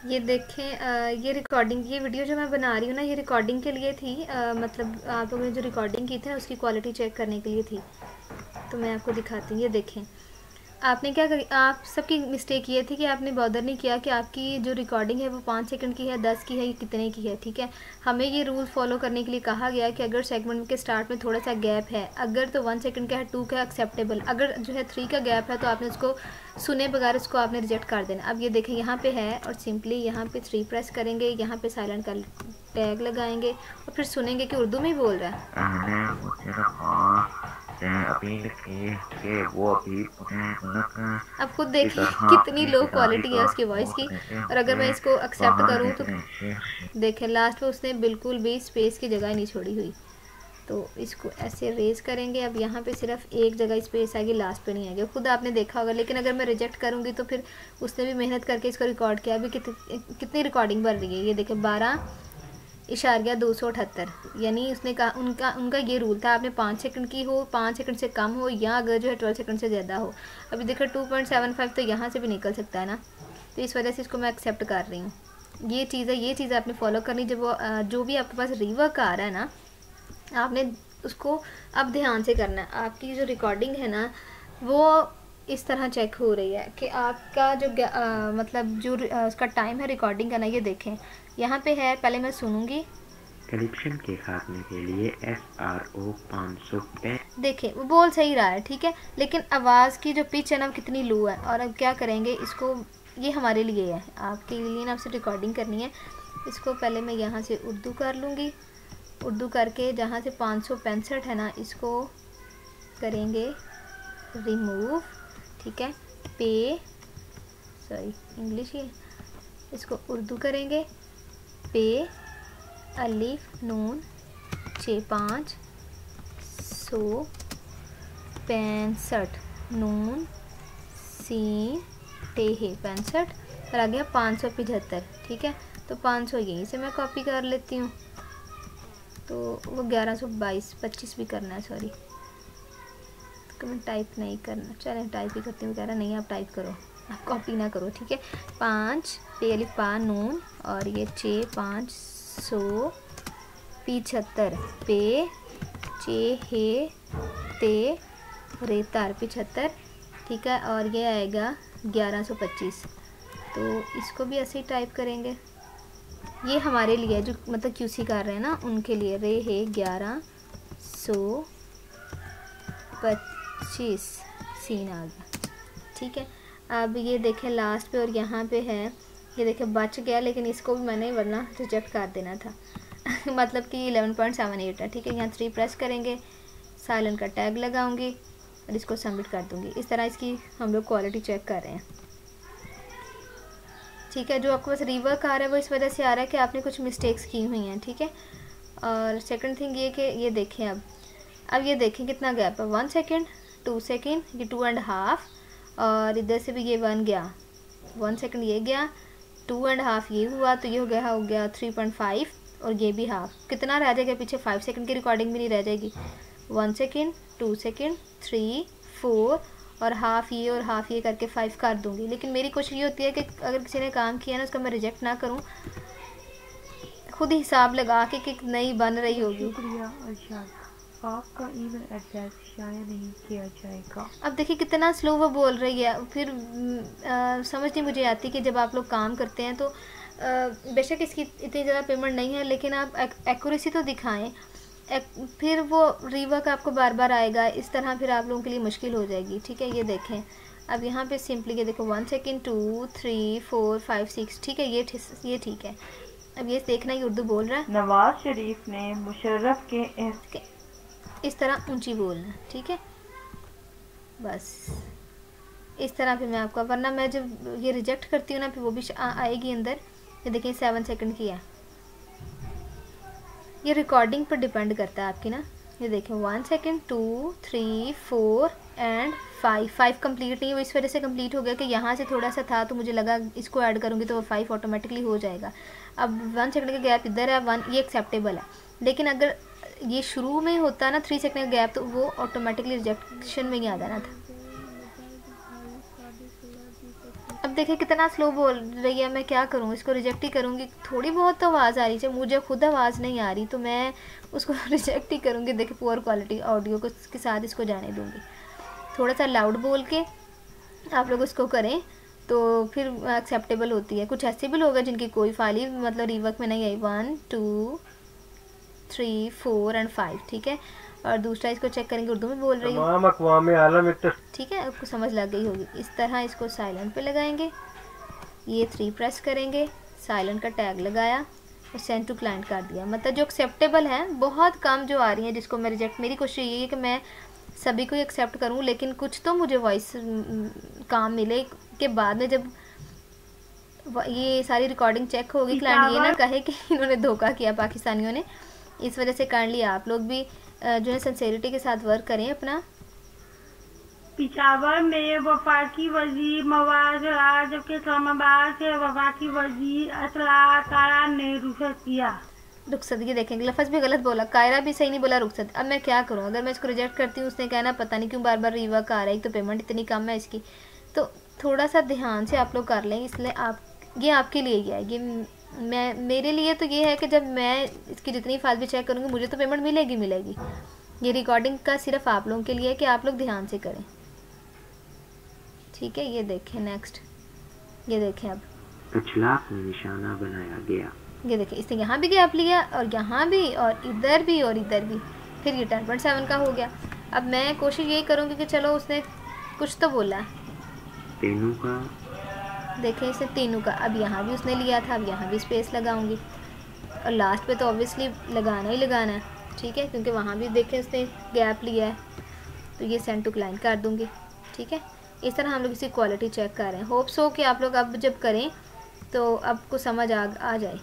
ये देखें, ये रिकॉर्डिंग, ये वीडियो जो मैं बना रही हूँ ना, ये रिकॉर्डिंग के लिए थी। मतलब आप लोगों ने जो रिकॉर्डिंग की थी उसकी क्वालिटी चेक करने के लिए थी। तो मैं आपको दिखाती हूँ। ये देखें, आपने क्या करी, आप सबकी मिस्टेक ये थी कि आपने बॉदर नहीं किया कि आपकी जो रिकॉर्डिंग है वो 5 सेकंड की है, 10 की है, कितने की है। ठीक है, हमें ये रूल फॉलो करने के लिए कहा गया कि अगर सेगमेंट के स्टार्ट में थोड़ा सा गैप है, अगर तो 1 सेकंड का है, 2 का एक्सेप्टेबल, अगर जो है 3 का गैप है तो आपने उसको सुने बगैर उसको आपने रिजेक्ट कर देना। अब ये देखें यहाँ पे है और सिंपली यहाँ पे 3 प्रेस करेंगे, यहाँ पे साइलेंट का टैग लगाएंगे और फिर सुनेंगे कि उर्दू में ही बोल रहा है। अब खुद देखिए कितनी लो क्वालिटी है उसकी वॉइस की। और अगर मैं इसको एक्सेप्ट करूँ तो देखें लास्ट में उसने बिल्कुल भी स्पेस की जगह नहीं छोड़ी हुई। तो इसको ऐसे रेज करेंगे। अब यहाँ पे सिर्फ एक जगह स्पेस आएगी, लास्ट पे नहीं आएगी, खुद आपने देखा होगा। लेकिन अगर मैं रिजेक्ट करूँगी तो फिर उसने भी मेहनत करके इसको रिकॉर्ड किया। अभी कितनी रिकॉर्डिंग बन रही है, ये देखें 12.278, यानी उसने कहा, उनका ये रूल था आपने 5 सेकंड की हो, 5 सेकंड से कम हो, या अगर जो है 12 सेकंड से ज़्यादा हो। अभी देखो 2.75 तो यहाँ से भी निकल सकता है ना, तो इस वजह से इसको मैं एक्सेप्ट कर रही हूँ। ये चीज़ आपने फॉलो करनी। जब वो जो भी आपके पास रिवर्क आ रहा है ना, आपने उसको अब ध्यान से करना है। आपकी जो रिकॉर्डिंग है ना वो इस तरह चेक हो रही है कि आपका जो मतलब जो उसका टाइम है रिकॉर्डिंग का ना, ये देखें यहाँ पे है। पहले मैं सुनूंगी। कनेक्शन के खात्मे के लिए SRO 500 देखें वो बोल सही रहा है, ठीक है, लेकिन आवाज़ की जो पिच है ना कितनी लो है। और अब क्या करेंगे इसको, ये हमारे लिए है, आपके लिए ना आपसे रिकॉर्डिंग करनी है। इसको पहले मैं यहाँ से उर्दू कर लूँगी। उर्दू करके जहाँ से 565 है ना, इसको करेंगे रिमूव। ठीक है, पे सॉरी इंग्लिश ही, इसको उर्दू करेंगे। पे अलिफ नून 565 नून सीन टेहे 65 और आ गया 575। ठीक है, तो 500 यहीं से मैं कॉपी कर लेती हूँ। तो वो 1122 25 भी करना है, सॉरी तो मैं टाइप नहीं करना, चलें टाइप ही करती हूँ। कह रहा नहीं आप टाइप करो, आप कॉपी ना करो। ठीक है, 5 पे अलिफ पा नून और ये 575 पे चे हे ते रेतार 75। ठीक है, और ये आएगा 1125। तो इसको भी ऐसे ही टाइप करेंगे। ये हमारे लिए जो मतलब क्यूसी कर रहे हैं ना उनके लिए रे है 1125 सीन आ गया। ठीक है, अब ये देखें लास्ट पे और यहाँ पे है, ये देखें बच गया, लेकिन इसको भी मैंने वरना रिजेक्ट कर देना था मतलब कि 11.78 है। ठीक है, यहाँ 3 प्रेस करेंगे, साइलेंट का टैग लगाऊंगी और इसको सबमिट कर दूंगी। इस तरह इसकी हम लोग क्वालिटी चेक कर रहे हैं। ठीक है, जो आपके पास रिवर्क आ रहा है वो इस वजह से आ रहा है कि आपने कुछ मिस्टेक्स की हुई हैं। ठीक है, और सेकंड थिंग ये कि ये देखें अब ये देखें कितना गैप है, 1 सेकेंड 2 सेकेंड, ये 2.5 और इधर से भी ये 1 गया, 1 सेकेंड ये गया, 2.5 ये हुआ, तो ये हो गया 3.5 और ये भी हाफ। कितना रह जाएगा पीछे, 5 सेकेंड की रिकॉर्डिंग भी नहीं रह जाएगी। 1 सेकेंड 2 सेकेंड 3 4 और हाफ़ ये और हाफ़ ये करके 5 कर दूंगी। लेकिन मेरी कोशिश ये होती है कि अगर किसी ने काम किया ना उसका मैं रिजेक्ट ना करूं, खुद हिसाब लगा के कि नई बन रही होगी। शुक्रिया अर्शाद, आपका ईमेल एड्रेस शाया नहीं किया जाएगा। अब देखिए कितना स्लो वो बोल रही है। फिर समझ नहीं मुझे आती कि जब आप लोग काम करते हैं तो बेशक इसकी इतनी ज़्यादा पेमेंट नहीं है, लेकिन आप एक्यूरेसी तो दिखाएं। फिर वो रिवर्क आपको बार बार आएगा, इस तरह फिर आप लोगों के लिए मुश्किल हो जाएगी। ठीक है, ये देखें अब यहाँ पे सिंपली ये देखो 1 सेकेंड 2 3 4 5 6। ठीक है, ये ठीक है। अब ये देखना ये उर्दू बोल रहा है। नवाज शरीफ ने मुशर्रफ के इस तरह ऊंची बोलना। ठीक है, बस इस तरह फिर मैं आपको, वरना मैं जब ये रिजेक्ट करती हूँ ना फिर वो भी आएगी अंदर। ये देखिए 7 सेकंड की है। ये रिकॉर्डिंग पर डिपेंड करता है आपकी ना। ये देखें 1 सेकेंड 2 3 4 एंड 5 कंप्लीट नहीं, वो इस वजह से कंप्लीट हो गया कि यहाँ से थोड़ा सा था तो मुझे लगा इसको ऐड करूँगी तो 5 ऑटोमेटिकली हो जाएगा। अब 1 सेकेंड का गैप इधर है 1, ये एक्सेप्टेबल है। लेकिन अगर ये शुरू में होता ना 3 सेकेंड का गैप तो वो ऑटोमेटिकली रिजेक्शन में ही आ जाना था। अब देखिए कितना स्लो बोल रही है, मैं क्या करूँ, इसको रिजेक्ट ही करूँगी। थोड़ी बहुत तो आवाज़ आ रही है, मुझे खुद आवाज़ नहीं आ रही तो मैं उसको रिजेक्ट ही करूँगी। देखिए पुअर क्वालिटी ऑडियो को के साथ इसको जाने दूँगी। थोड़ा सा लाउड बोल के आप लोग उसको करें तो फिर एक्सेप्टेबल होती है। कुछ ऐसे भी लोग हैं जिनकी कोई फाइल ही मतलब रीवर्क में नहीं आई, 1 2 3 4 एंड 5, ठीक है। और दूसरा इसको चेक करेंगे, उर्दू में बोल रही हूँ, ठीक है, आपको समझ लग गई होगी। इस तरह इसको साइलेंट पे लगाएंगे, ये 3 प्रेस करेंगे, साइलेंट का टैग लगाया और सेंड टू क्लाइंट कर दिया। मतलब जो एक्सेप्टेबल है, बहुत कम जो आ रही हैं जिसको मैं रिजेक्ट, मेरी कोशिश यही है कि मैं सभी को एक्सेप्ट करूं, लेकिन कुछ तो मुझे वॉइस काम मिले के बाद में जब ये सारी रिकॉर्डिंग चेक होगी, क्लाइंट ये ना कहे कि इन्होंने धोखा किया पाकिस्तानियों ने। इस वजह से काइंडली आप लोग भी जो है सिंसेरिटी के साथ वर्क करें अपना। पिशावर में वफाकी वजीर मवाद जबकि इस्लामाबाद से वफाकी वजीर असला कारा ने रुखसत किया। रुखसत, ये देखेंगे लफ्ज़ भी गलत बोला, कायरा भी सही नहीं बोला, रुखसत। अब मैं क्या करूँ, अगर मैं इसको रिजेक्ट करती हूँ उसने कहना पता नहीं क्यों बार बार रीवर्क आ रहा है, तो पेमेंट इतनी कम है इसकी। तो थोड़ा सा ध्यान से आप लोग कर लें, इसलिए आप ये आपके लिए ही है, ये मैं मेरे लिए तो ये है कि जब मैं इसकी जितनी फाइल भी चेक करूँगी मुझे तो पेमेंट मिलेगी। ये रिकॉर्डिंग का सिर्फ आप लोगों के लिए है कि आप लोग ध्यान से करें, ठीक है। ये देखें नेक्स्ट, ये देखें अब इखलाक में निशाना बनाया गया। ये देखिए इसने यहाँ भी गैप लिया और यहाँ भी और इधर भी और इधर भी, फिर ये 10.7 का हो गया। अब मैं कोशिश यही करूँगी कि चलो उसने कुछ तो बोला, तीनों का, देखें इसने तीनों का, अब यहाँ भी उसने लिया था, अब यहाँ भी स्पेस लगाऊंगी और लास्ट पे तो ऑब्वियसली लगाना ही लगाना है, ठीक है, क्योंकि वहाँ भी देखें उसने गैप लिया है। तो ये सेंड टू क्लाइंट कर दूँगी, ठीक है। इस तरह हम लोग इसकी क्वालिटी चेक कर रहे हैं। होप्स हो कि आप लोग अब जब करें तो आपको समझ आ जाए।